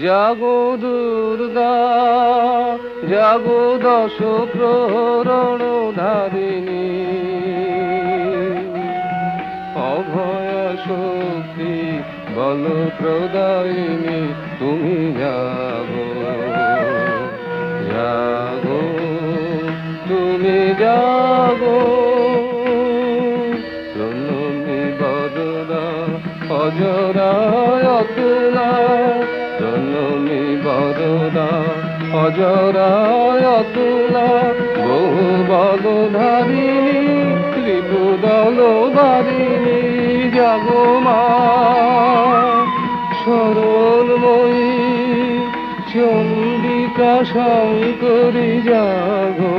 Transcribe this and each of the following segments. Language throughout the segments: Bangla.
জাগো দুর্গা জাগো দশ প্রহরণ ধারিণী, অভয় শক্তি বল প্রদায়িনী তুমি জাগো জাগো তুমি জাগো। জননী বরদা অজরায় অতুলা, জননী বরদা অজরায় অতুলা, বহু বলধারিণী ত্রিপুদল বারিণী জাগো মা সরলময়ী চণ্ডিকা শঙ্করী জাগো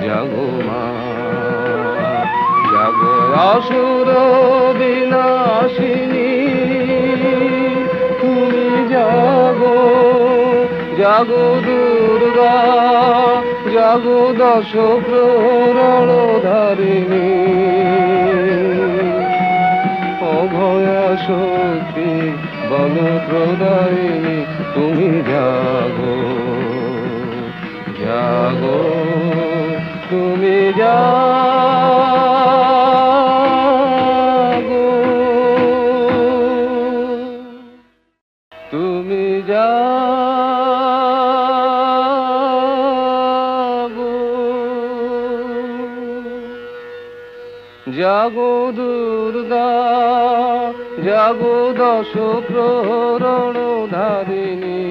জাগো মা জাগো আসুর বিনাশিনী তুমি জাগো জাগো দুর্গা জাগো দশ প্রহরণ ধারিণী, অভয়া শক্তি বল প্রদায়িনী তুমি জাগো জাগো তুমি জাগো তুমি জাগো জাগো দুর্গা জাগো দশ প্রহরণ ধারিণী।